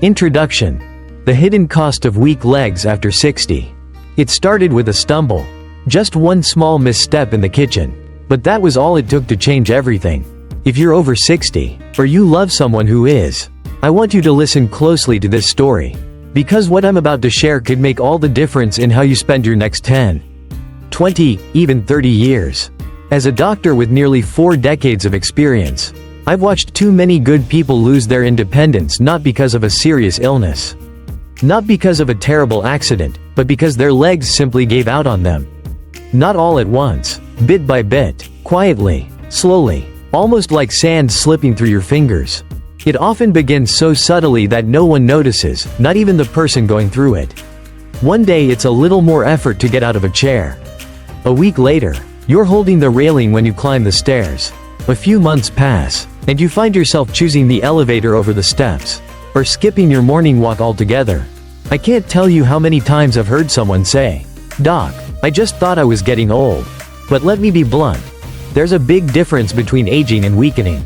Introduction. The hidden cost of weak legs after 60. It started with a stumble. Just one small misstep in the kitchen. But that was all it took to change everything. If you're over 60, or you love someone who is, I want you to listen closely to this story. Because what I'm about to share could make all the difference in how you spend your next 10, 20, even 30 years. As a doctor with nearly 4 decades of experience, I've watched too many good people lose their independence not because of a serious illness. Not because of a terrible accident, but because their legs simply gave out on them. Not all at once, bit by bit, quietly, slowly, almost like sand slipping through your fingers. It often begins so subtly that no one notices, not even the person going through it. One day it's a little more effort to get out of a chair. A week later, you're holding the railing when you climb the stairs. A few months pass, and you find yourself choosing the elevator over the steps, or skipping your morning walk altogether. I can't tell you how many times I've heard someone say, "Doc, I just thought I was getting old." But let me be blunt. There's a big difference between aging and weakening.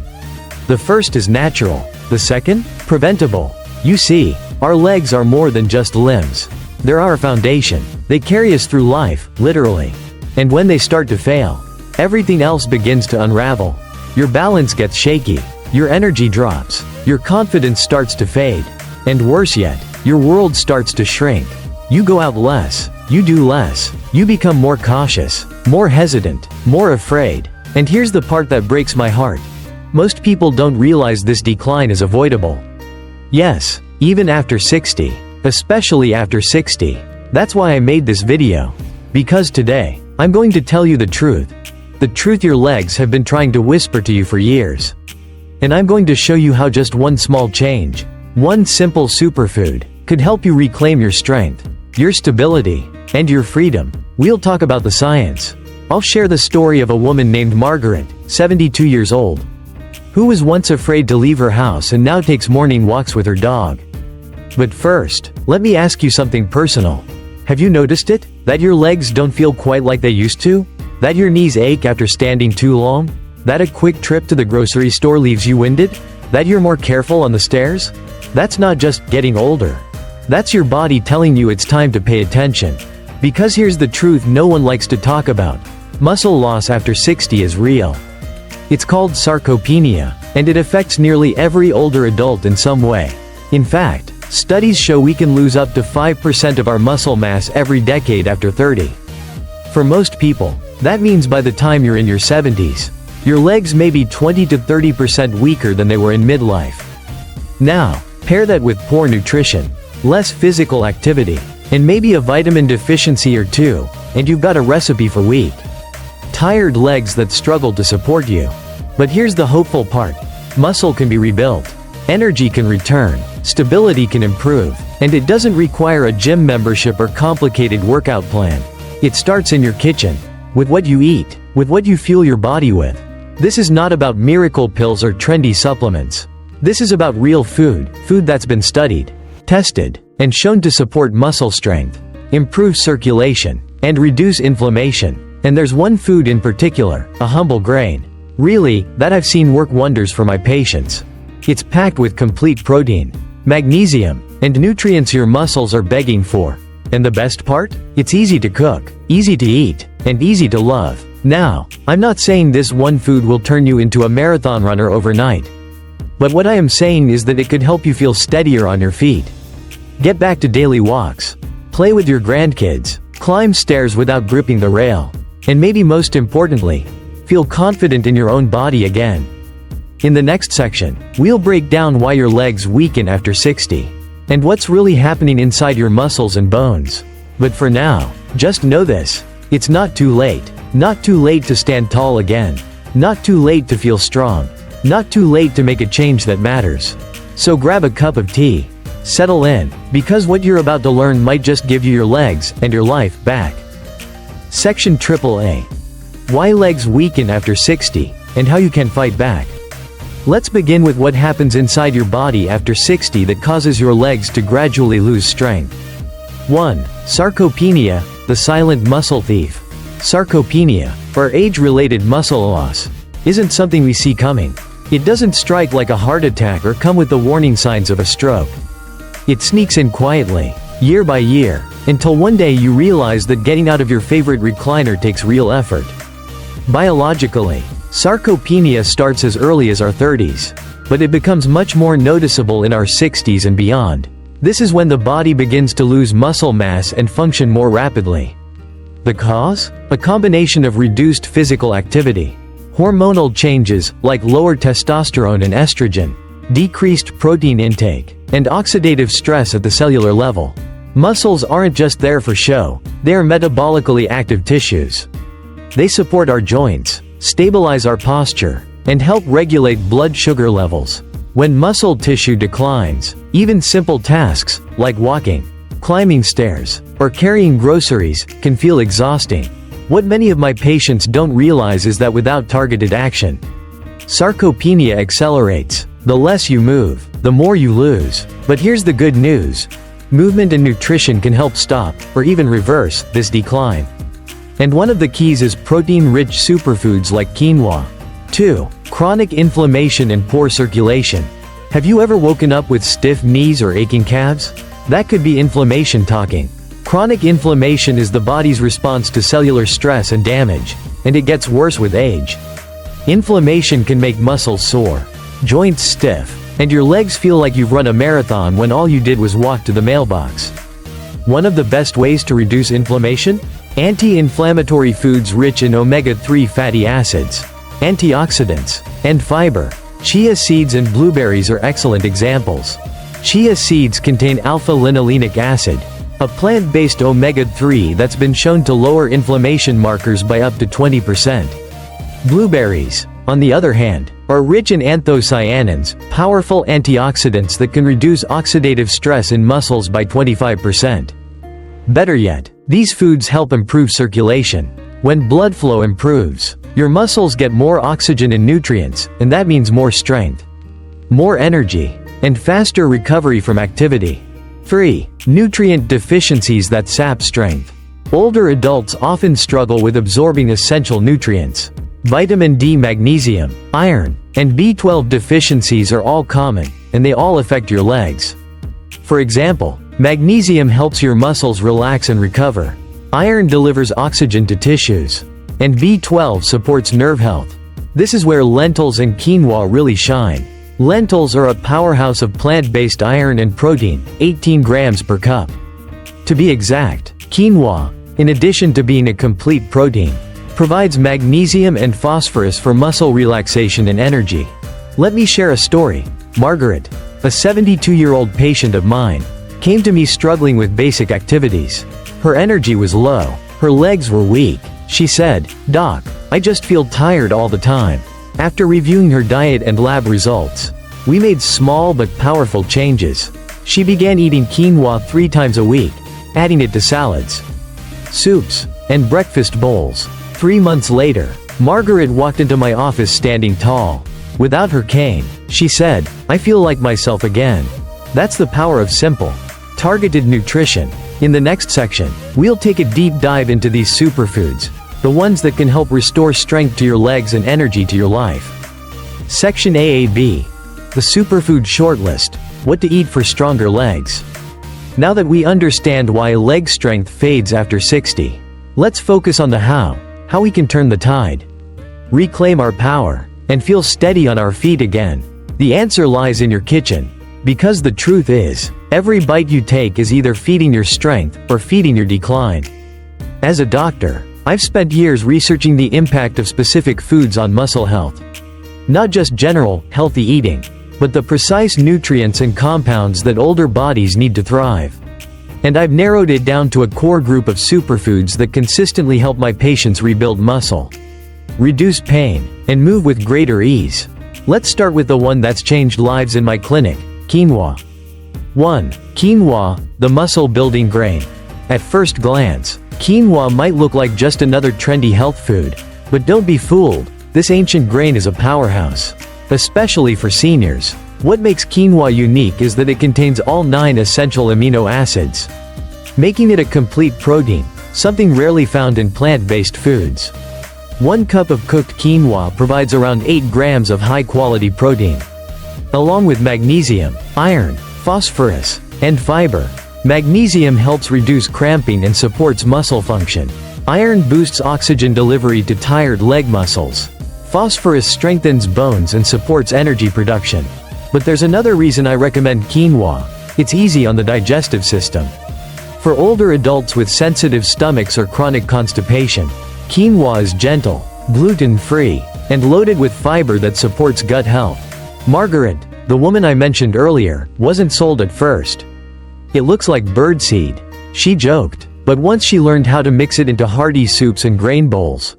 The first is natural, the second, preventable. You see, our legs are more than just limbs. They're our foundation. They carry us through life, literally. And when they start to fail, everything else begins to unravel. Your balance gets shaky, your energy drops, your confidence starts to fade, and worse yet, your world starts to shrink. You go out less, you do less, you become more cautious, more hesitant, more afraid. And here's the part that breaks my heart. Most people don't realize this decline is avoidable. Yes, even after 60, especially after 60. That's why I made this video. Because today, I'm going to tell you the truth. The truth your legs have been trying to whisper to you for years. And I'm going to show you how just one small change, one simple superfood, could help you reclaim your strength, your stability, and your freedom. We'll talk about the science. I'll share the story of a woman named Margaret, 72 years old, who was once afraid to leave her house and now takes morning walks with her dog. But first, let me ask you something personal. Have you noticed it? That your legs don't feel quite like they used to? That your knees ache after standing too long? That a quick trip to the grocery store leaves you winded? That you're more careful on the stairs? That's not just getting older. That's your body telling you it's time to pay attention. Because here's the truth no one likes to talk about. Muscle loss after 60 is real. It's called sarcopenia, and it affects nearly every older adult in some way. In fact, studies show we can lose up to 5% of our muscle mass every decade after 30. For most people, that means by the time you're in your 70s, your legs may be 20 to 30% weaker than they were in midlife. Now, pair that with poor nutrition, less physical activity, and maybe a vitamin deficiency or two, and you've got a recipe for weak, tired legs that struggle to support you. But here's the hopeful part. Muscle can be rebuilt. Energy can return. Stability can improve. And it doesn't require a gym membership or complicated workout plan. It starts in your kitchen. With what you eat. With what you fuel your body with. This is not about miracle pills or trendy supplements. This is about real food. Food that's been studied, tested, and shown to support muscle strength, improve circulation, and reduce inflammation. And there's one food in particular, a humble grain. Really, that I've seen work wonders for my patients. It's packed with complete protein, magnesium, and nutrients your muscles are begging for. And the best part? It's easy to cook, easy to eat, and easy to love. Now, I'm not saying this one food will turn you into a marathon runner overnight. But what I am saying is that it could help you feel steadier on your feet. Get back to daily walks. Play with your grandkids. Climb stairs without gripping the rail. And maybe most importantly, feel confident in your own body again. In the next section, we'll break down why your legs weaken after 60, and what's really happening inside your muscles and bones. But for now, just know this. It's not too late. Not too late to stand tall again. Not too late to feel strong. Not too late to make a change that matters. So grab a cup of tea. Settle in, because what you're about to learn might just give you your legs and your life back. Section AAA. Why legs weaken after 60, and how you can fight back. Let's begin with what happens inside your body after 60 that causes your legs to gradually lose strength. 1. Sarcopenia, the silent muscle thief. Sarcopenia, or age-related muscle loss, isn't something we see coming. It doesn't strike like a heart attack or come with the warning signs of a stroke. It sneaks in quietly, year by year, until one day you realize that getting out of your favorite recliner takes real effort. Biologically, sarcopenia starts as early as our 30s, but it becomes much more noticeable in our 60s and beyond. This is when the body begins to lose muscle mass and function more rapidly. The cause? A combination of reduced physical activity, hormonal changes like lower testosterone and estrogen, decreased protein intake, and oxidative stress at the cellular level. Muscles aren't just there for show, they are metabolically active tissues. They support our joints, stabilize our posture, and help regulate blood sugar levels. When muscle tissue declines, even simple tasks, like walking, climbing stairs, or carrying groceries, can feel exhausting. What many of my patients don't realize is that without targeted action, sarcopenia accelerates. The less you move, the more you lose. But here's the good news. Movement and nutrition can help stop, or even reverse, this decline. And one of the keys is protein-rich superfoods like quinoa. 2. Chronic inflammation and poor circulation. Have you ever woken up with stiff knees or aching calves? That could be inflammation talking. Chronic inflammation is the body's response to cellular stress and damage, and it gets worse with age. Inflammation can make muscles sore, joints stiff, and your legs feel like you've run a marathon when all you did was walk to the mailbox. One of the best ways to reduce inflammation? Anti-inflammatory foods rich in omega-3 fatty acids, antioxidants, and fiber. Chia seeds and blueberries are excellent examples. Chia seeds contain alpha-linolenic acid, a plant-based omega-3 that's been shown to lower inflammation markers by up to 20%. Blueberries, on the other hand, are rich in anthocyanins, powerful antioxidants that can reduce oxidative stress in muscles by 25%. Better yet, these foods help improve circulation. When blood flow improves, your muscles get more oxygen and nutrients, and that means more strength, more energy, and faster recovery from activity. 3. Nutrient deficiencies that sap strength. Older adults often struggle with absorbing essential nutrients. Vitamin D, magnesium, iron, and B12 deficiencies are all common, and they all affect your legs. For example, magnesium helps your muscles relax and recover. Iron delivers oxygen to tissues. And B12 supports nerve health. This is where lentils and quinoa really shine. Lentils are a powerhouse of plant-based iron and protein, 18 grams per cup. To be exact, quinoa, in addition to being a complete protein, provides magnesium and phosphorus for muscle relaxation and energy. Let me share a story. Margaret, a 72-year-old patient of mine, came to me struggling with basic activities. Her energy was low, her legs were weak. She said, "Doc, I just feel tired all the time." After reviewing her diet and lab results, we made small but powerful changes. She began eating quinoa 3 times a week, adding it to salads, soups, and breakfast bowls. 3 months later, Margaret walked into my office standing tall. Without her cane, she said, "I feel like myself again." That's the power of simple, targeted nutrition. In the next section, we'll take a deep dive into these superfoods, the ones that can help restore strength to your legs and energy to your life. Section AAB. The Superfood Shortlist. What to eat for stronger legs. Now that we understand why leg strength fades after 60, let's focus on the how we can turn the tide, reclaim our power, and feel steady on our feet again. The answer lies in your kitchen. Because the truth is, every bite you take is either feeding your strength or feeding your decline. As a doctor, I've spent years researching the impact of specific foods on muscle health. Not just general, healthy eating, but the precise nutrients and compounds that older bodies need to thrive. And I've narrowed it down to a core group of superfoods that consistently help my patients rebuild muscle, reduce pain, and move with greater ease. Let's start with the one that's changed lives in my clinic. Quinoa. 1. Quinoa, the muscle-building grain. At first glance, quinoa might look like just another trendy health food. But don't be fooled, this ancient grain is a powerhouse. Especially for seniors. What makes quinoa unique is that it contains all 9 essential amino acids, making it a complete protein, something rarely found in plant-based foods. 1 cup of cooked quinoa provides around 8 grams of high-quality protein, along with magnesium, iron, phosphorus, And fiber. Magnesium helps reduce cramping and supports muscle function. Iron boosts oxygen delivery to tired leg muscles. Phosphorus strengthens bones and supports energy production. But there's another reason I recommend quinoa. It's easy on the digestive system. For older adults with sensitive stomachs or chronic constipation, quinoa is gentle, gluten-free, and loaded with fiber that supports gut health. Margaret, the woman I mentioned earlier, wasn't sold at first. "It looks like birdseed," she joked, but once she learned how to mix it into hearty soups and grain bowls,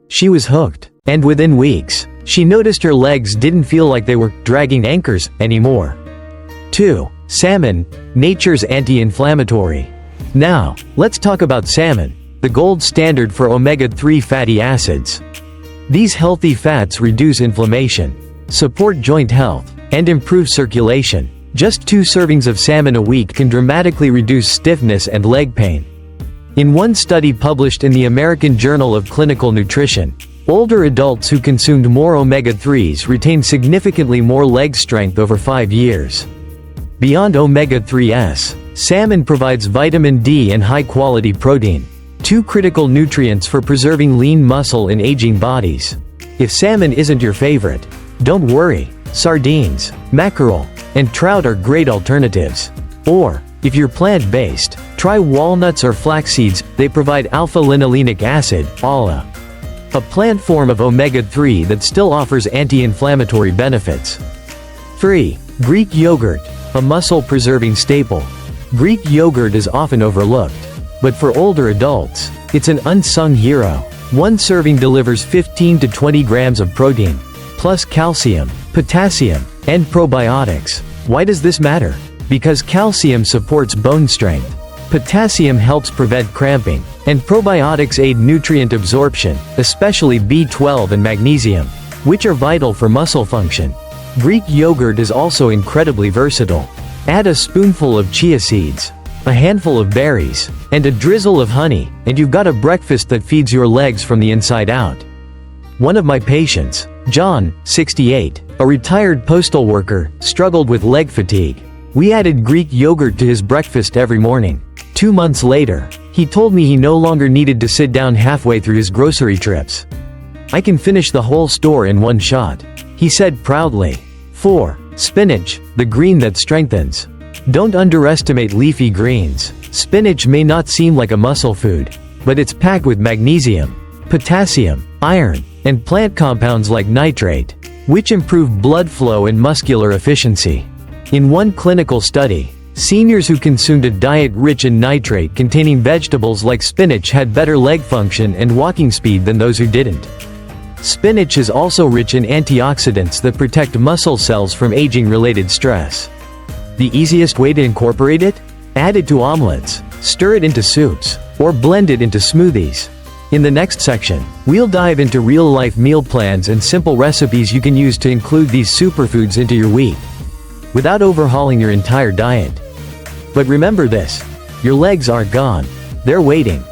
she was hooked. And within weeks, she noticed her legs didn't feel like they were dragging anchors anymore. 2. Salmon, nature's anti-inflammatory. Now, let's talk about salmon, the gold standard for omega-3 fatty acids. These healthy fats reduce inflammation, support joint health, and improve circulation. Just 2 servings of salmon a week can dramatically reduce stiffness and leg pain. In one study published in the American Journal of Clinical Nutrition, older adults who consumed more omega-3s retained significantly more leg strength over 5 years. Beyond omega-3s, salmon provides vitamin D and high-quality protein, 2 critical nutrients for preserving lean muscle in aging bodies. If salmon isn't your favorite, don't worry, sardines, mackerel, and trout are great alternatives. Or, if you're plant-based, try walnuts or flax seeds. They provide alpha-linolenic acid, ALA, a plant form of omega-3 that still offers anti-inflammatory benefits. 3. Greek yogurt, a muscle-preserving staple. Greek yogurt is often overlooked. But for older adults, it's an unsung hero. 1 serving delivers 15 to 20 grams of protein, plus calcium, potassium, and probiotics. Why does this matter? Because calcium supports bone strength, potassium helps prevent cramping, and probiotics aid nutrient absorption, especially B12 and magnesium, which are vital for muscle function. Greek yogurt is also incredibly versatile. Add a spoonful of chia seeds, a handful of berries, and a drizzle of honey, and you've got a breakfast that feeds your legs from the inside out. One of my patients, John, 68, a retired postal worker, struggled with leg fatigue. We added Greek yogurt to his breakfast every morning. 2 months later, he told me he no longer needed to sit down halfway through his grocery trips. "I can finish the whole store in one shot," he said proudly. 4. Spinach, the green that strengthens. Don't underestimate leafy greens. Spinach may not seem like a muscle food, but it's packed with magnesium, potassium, iron, and plant compounds like nitrate, which improve blood flow and muscular efficiency. In one clinical study, seniors who consumed a diet rich in nitrate containing vegetables like spinach had better leg function and walking speed than those who didn't. Spinach is also rich in antioxidants that protect muscle cells from aging-related stress. The easiest way to incorporate it? Add it to omelets, stir it into soups, or blend it into smoothies. In the next section, we'll dive into real-life meal plans and simple recipes you can use to include these superfoods into your week, without overhauling your entire diet. But remember this, your legs aren't gone. They're waiting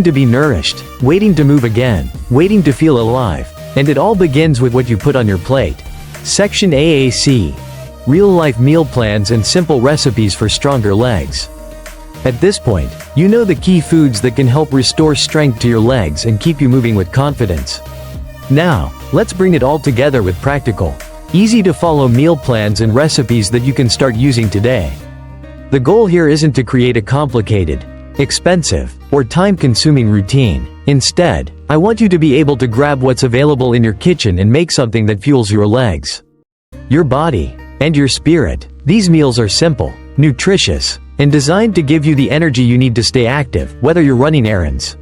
to be nourished, waiting to move again, waiting to feel alive. And it all begins with what you put on your plate. Section AAC. Real-life meal plans and simple recipes for stronger legs. At this point, you know the key foods that can help restore strength to your legs and keep you moving with confidence. Now, let's bring it all together with practical, easy-to-follow meal plans and recipes that you can start using today. The goal here isn't to create a complicated, expensive, or time-consuming routine. Instead, I want you to be able to grab what's available in your kitchen and make something that fuels your legs, your body, and your spirit. These meals are simple, nutritious, and designed to give you the energy you need to stay active, whether you're running errands,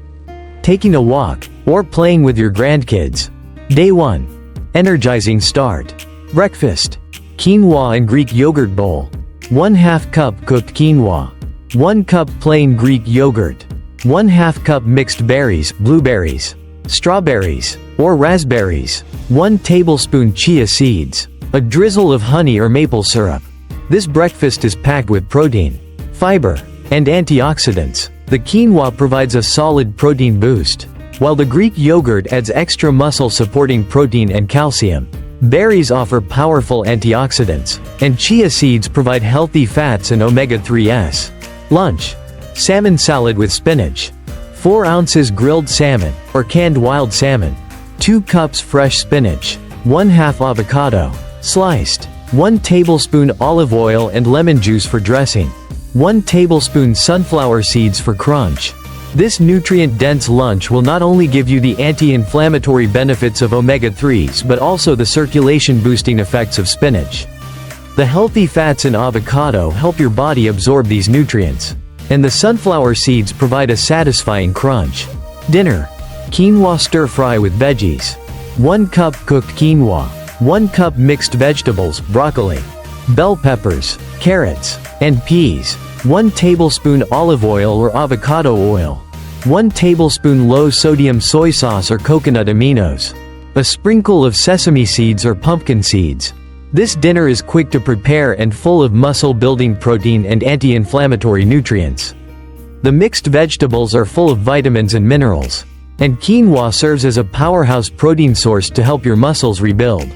taking a walk, or playing with your grandkids. Day 1. Energizing start. Breakfast. Quinoa and Greek yogurt bowl. 1/2 cup cooked quinoa. 1 cup plain Greek yogurt. 1/2 cup mixed berries, blueberries, strawberries, or raspberries. 1 tablespoon chia seeds. A drizzle of honey or maple syrup. This breakfast is packed with protein, fiber, and antioxidants. The quinoa provides a solid protein boost, while the Greek yogurt adds extra muscle-supporting protein and calcium. Berries offer powerful antioxidants, and chia seeds provide healthy fats and omega-3s. Lunch. Salmon salad with spinach. 4 ounces grilled salmon, or canned wild salmon. 2 cups fresh spinach. 1/2 avocado, sliced. 1 tablespoon olive oil and lemon juice for dressing. 1 tablespoon sunflower seeds for crunch. This nutrient-dense lunch will not only give you the anti-inflammatory benefits of omega-3s but also the circulation-boosting effects of spinach. The healthy fats in avocado help your body absorb these nutrients, and the sunflower seeds provide a satisfying crunch. Dinner. Quinoa stir-fry with veggies. 1 cup cooked quinoa. 1 cup mixed vegetables, broccoli, bell peppers, carrots, and peas. 1 tablespoon olive oil or avocado oil. 1 tablespoon low-sodium soy sauce or coconut aminos. A sprinkle of sesame seeds or pumpkin seeds. This dinner is quick to prepare and full of muscle-building protein and anti-inflammatory nutrients. The mixed vegetables are full of vitamins and minerals, and quinoa serves as a powerhouse protein source to help your muscles rebuild.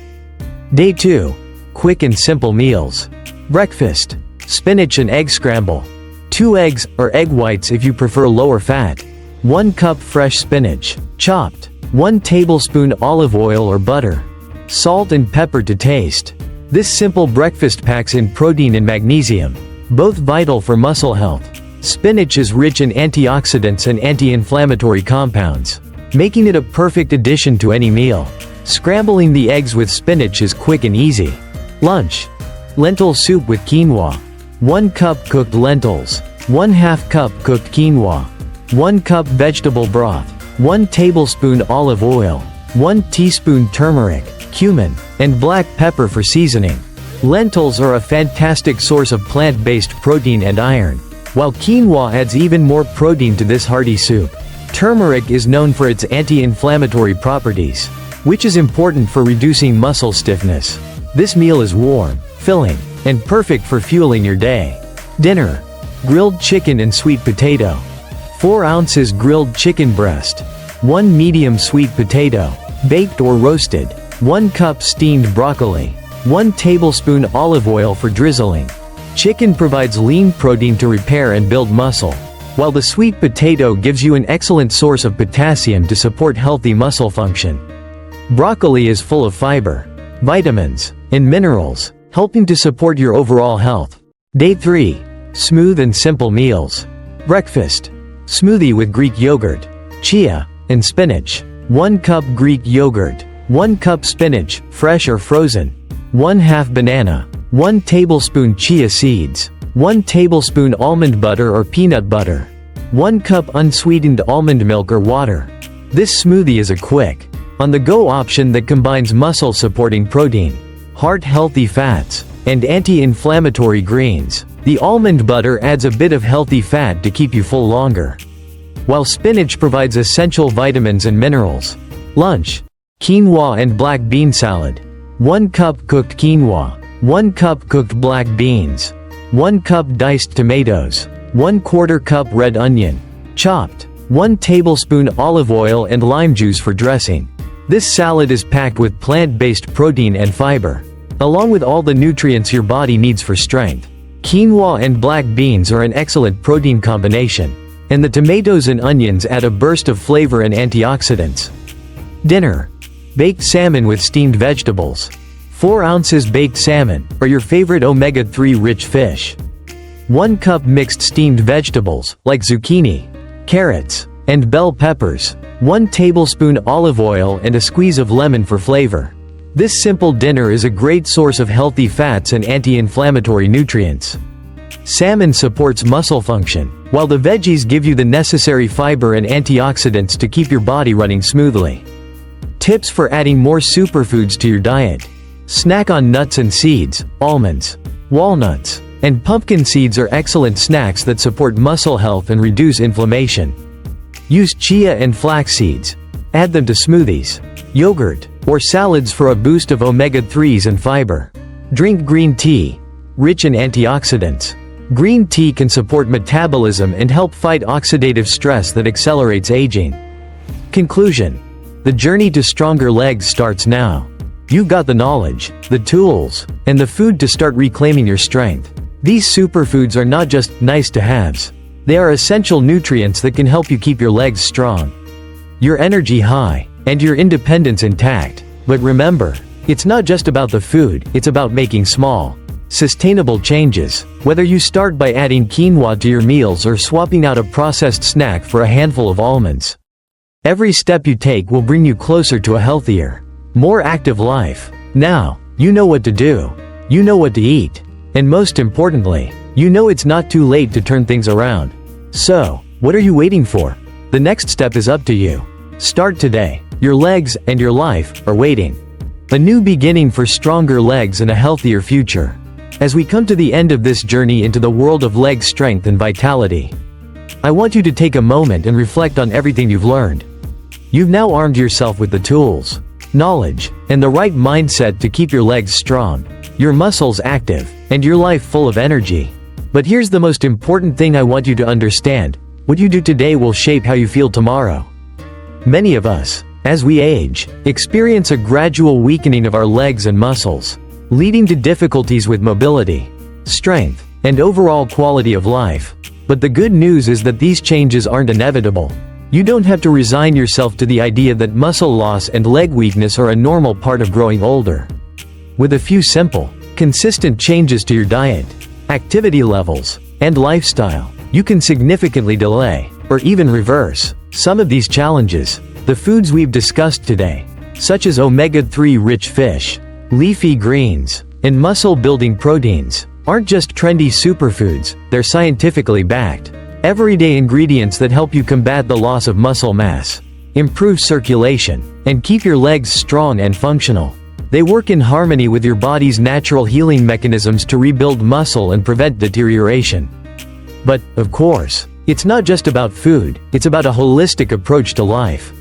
Day 2. Quick and simple meals. Breakfast. Spinach and egg scramble. 2 eggs, or egg whites if you prefer lower fat. 1 cup fresh spinach, chopped. 1 tablespoon olive oil or butter. Salt and pepper to taste. This simple breakfast packs in protein and magnesium, both vital for muscle health. Spinach is rich in antioxidants and anti-inflammatory compounds, making it a perfect addition to any meal. Scrambling the eggs with spinach is quick and easy. Lunch. Lentil soup with quinoa. 1 cup cooked lentils. 1/2 cup cooked quinoa. 1 cup vegetable broth. 1 tablespoon olive oil. 1 teaspoon turmeric, cumin, and black pepper for seasoning. Lentils are a fantastic source of plant-based protein and iron, while quinoa adds even more protein to this hearty soup. Turmeric is known for its anti-inflammatory properties, which is important for reducing muscle stiffness. This meal is warm, filling, and perfect for fueling your day. Dinner. Grilled chicken and sweet potato. 4 ounces grilled chicken breast. 1 medium sweet potato, baked or roasted. 1 cup steamed broccoli. 1 tablespoon olive oil for drizzling. Chicken provides lean protein to repair and build muscle, while the sweet potato gives you an excellent source of potassium to support healthy muscle function. Broccoli is full of fiber, vitamins, and minerals, helping to support your overall health. Day 3. Smooth and simple meals. Breakfast. Smoothie with Greek yogurt, chia, and spinach. 1 cup Greek yogurt. 1 cup spinach, fresh or frozen. 1/2 banana. 1 tablespoon chia seeds. 1 tablespoon almond butter or peanut butter. 1 cup unsweetened almond milk or water. This smoothie is a quick, on-the-go option that combines muscle-supporting protein, heart-healthy fats, and anti-inflammatory greens. The almond butter adds a bit of healthy fat to keep you full longer, while spinach provides essential vitamins and minerals. Lunch. Quinoa and black bean salad. 1 cup cooked quinoa. 1 cup cooked black beans. 1 cup diced tomatoes. 1/4 cup red onion, chopped. 1 tablespoon olive oil and lime juice for dressing. This salad is packed with plant-based protein and fiber, along with all the nutrients your body needs for strength. Quinoa and black beans are an excellent protein combination, and the tomatoes and onions add a burst of flavor and antioxidants. Dinner. Baked salmon with steamed vegetables. 4 ounces baked salmon, or your favorite omega-3 rich fish. 1 cup mixed steamed vegetables, like zucchini, carrots, and bell peppers. 1 tablespoon olive oil and a squeeze of lemon for flavor. This simple dinner is a great source of healthy fats and anti-inflammatory nutrients. Salmon supports muscle function, while the veggies give you the necessary fiber and antioxidants to keep your body running smoothly. Tips for adding more superfoods to your diet. Snack on nuts and seeds. Almonds, walnuts, and pumpkin seeds are excellent snacks that support muscle health and reduce inflammation. Use chia and flax seeds. Add them to smoothies, yogurt, or salads for a boost of omega-3s and fiber. Drink green tea, rich in antioxidants. Green tea can support metabolism and help fight oxidative stress that accelerates aging. Conclusion. The journey to stronger legs starts now. You've got the knowledge, the tools, and the food to start reclaiming your strength. These superfoods are not just nice-to-haves. They are essential nutrients that can help you keep your legs strong, your energy high, and your independence intact. But remember, it's not just about the food, it's about making small, sustainable changes. Whether you start by adding quinoa to your meals or swapping out a processed snack for a handful of almonds, every step you take will bring you closer to a healthier, more active life. Now, you know what to do. You know what to eat. And most importantly, you know it's not too late to turn things around. So, what are you waiting for? The next step is up to you. Start today. Your legs and your life are waiting. A new beginning for stronger legs and a healthier future. As we come to the end of this journey into the world of leg strength and vitality, I want you to take a moment and reflect on everything you've learned. You've now armed yourself with the tools, knowledge, and the right mindset to keep your legs strong, your muscles active, and your life full of energy. But here's the most important thing I want you to understand: what you do today will shape how you feel tomorrow. Many of us, as we age, experience a gradual weakening of our legs and muscles, leading to difficulties with mobility, strength, and overall quality of life. But the good news is that these changes aren't inevitable. You don't have to resign yourself to the idea that muscle loss and leg weakness are a normal part of growing older. With a few simple, consistent changes to your diet, activity levels, and lifestyle, you can significantly delay, or even reverse, some of these challenges. The foods we've discussed today, such as omega-3 rich fish, leafy greens, and muscle-building proteins, aren't just trendy superfoods, they're scientifically backed, everyday ingredients that help you combat the loss of muscle mass, improve circulation, and keep your legs strong and functional. They work in harmony with your body's natural healing mechanisms to rebuild muscle and prevent deterioration. But, of course, it's not just about food, it's about a holistic approach to life.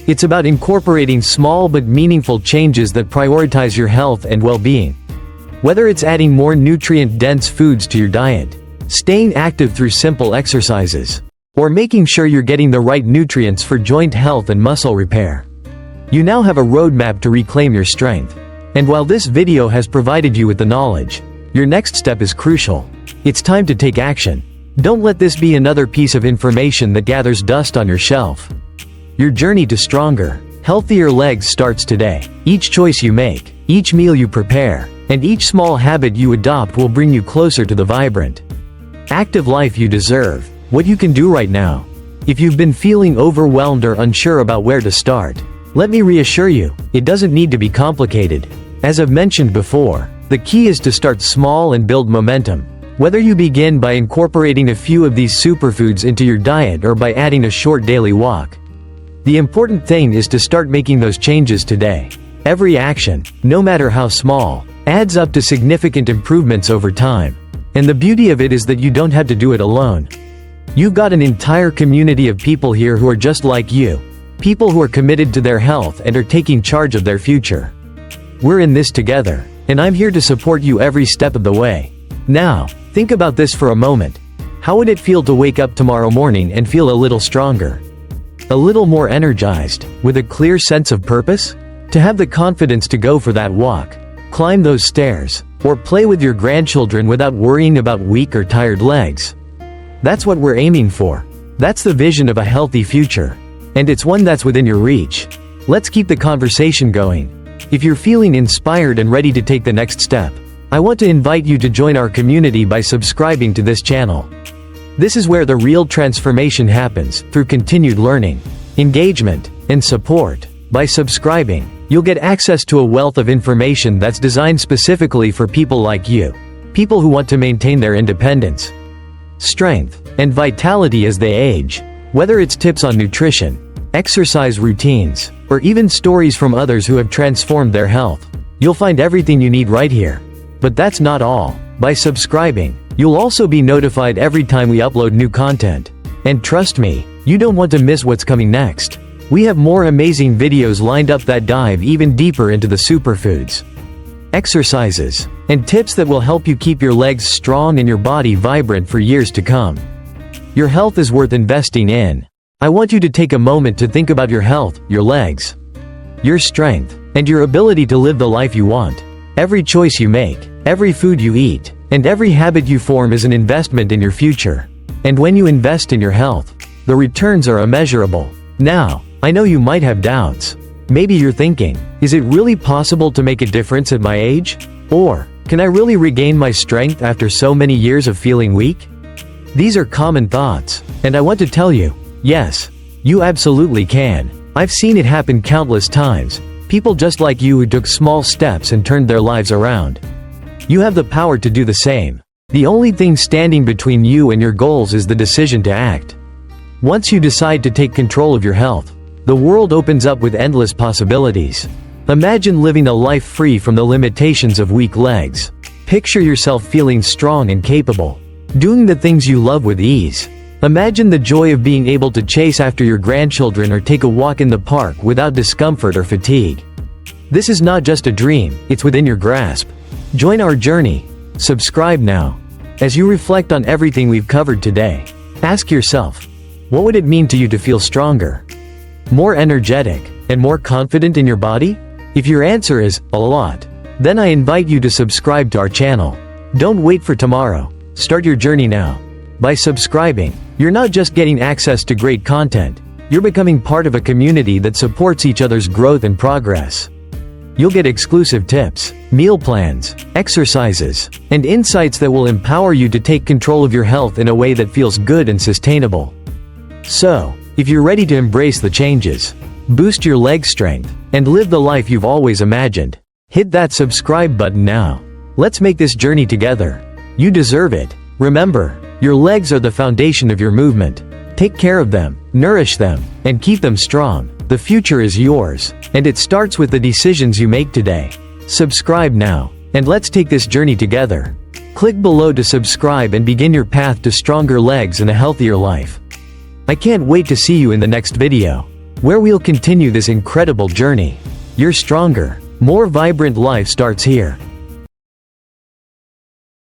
It's about incorporating small but meaningful changes that prioritize your health and well-being. Whether it's adding more nutrient-dense foods to your diet, staying active through simple exercises, or making sure you're getting the right nutrients for joint health and muscle repair, you now have a roadmap to reclaim your strength. And while this video has provided you with the knowledge, your next step is crucial. It's time to take action. Don't let this be another piece of information that gathers dust on your shelf. Your journey to stronger, healthier legs starts today. Each choice you make, each meal you prepare, and each small habit you adopt will bring you closer to the vibrant, active life you deserve. What you can do right now. If you've been feeling overwhelmed or unsure about where to start, let me reassure you, it doesn't need to be complicated. As I've mentioned before, the key is to start small and build momentum. Whether you begin by incorporating a few of these superfoods into your diet or by adding a short daily walk, the important thing is to start making those changes today. Every action, no matter how small, adds up to significant improvements over time. And the beauty of it is that you don't have to do it alone. You've got an entire community of people here who are just like you. People who are committed to their health and are taking charge of their future. We're in this together, and I'm here to support you every step of the way. Now, think about this for a moment. How would it feel to wake up tomorrow morning and feel a little stronger? A little more energized, with a clear sense of purpose? To have the confidence to go for that walk, climb those stairs, or play with your grandchildren without worrying about weak or tired legs. That's what we're aiming for. That's the vision of a healthy future. And it's one that's within your reach. Let's keep the conversation going. If you're feeling inspired and ready to take the next step, I want to invite you to join our community by subscribing to this channel. This is where the real transformation happens, through continued learning, engagement, and support. By subscribing, you'll get access to a wealth of information that's designed specifically for people like you. People who want to maintain their independence, strength, and vitality as they age. Whether it's tips on nutrition, exercise routines, or even stories from others who have transformed their health, you'll find everything you need right here. But that's not all. By subscribing, you'll also be notified every time we upload new content. And trust me, you don't want to miss what's coming next. We have more amazing videos lined up that dive even deeper into the superfoods, exercises, and tips that will help you keep your legs strong and your body vibrant for years to come. Your health is worth investing in. I want you to take a moment to think about your health, your legs, your strength, and your ability to live the life you want. Every choice you make, every food you eat, and every habit you form is an investment in your future. And when you invest in your health, the returns are immeasurable. Now, I know you might have doubts. Maybe you're thinking, is it really possible to make a difference at my age? Or, can I really regain my strength after so many years of feeling weak? These are common thoughts, and I want to tell you, yes, you absolutely can. I've seen it happen countless times. People just like you who took small steps and turned their lives around. You have the power to do the same. The only thing standing between you and your goals is the decision to act. Once you decide to take control of your health, the world opens up with endless possibilities. Imagine living a life free from the limitations of weak legs. Picture yourself feeling strong and capable, doing the things you love with ease. Imagine the joy of being able to chase after your grandchildren or take a walk in the park without discomfort or fatigue. This is not just a dream, it's within your grasp. Join our journey. Subscribe now. As you reflect on everything we've covered today, ask yourself, what would it mean to you to feel stronger, more energetic, and more confident in your body? If your answer is, a lot, then I invite you to subscribe to our channel. Don't wait for tomorrow. Start your journey now. By subscribing, you're not just getting access to great content, you're becoming part of a community that supports each other's growth and progress. You'll get exclusive tips, meal plans, exercises, and insights that will empower you to take control of your health in a way that feels good and sustainable. So, if you're ready to embrace the changes, boost your leg strength, and live the life you've always imagined, hit that subscribe button now. Let's make this journey together. You deserve it. Remember, your legs are the foundation of your movement. Take care of them, nourish them, and keep them strong. The future is yours, and it starts with the decisions you make today. Subscribe now, and let's take this journey together. Click below to subscribe and begin your path to stronger legs and a healthier life. I can't wait to see you in the next video, where we'll continue this incredible journey. Your stronger, more vibrant life starts here.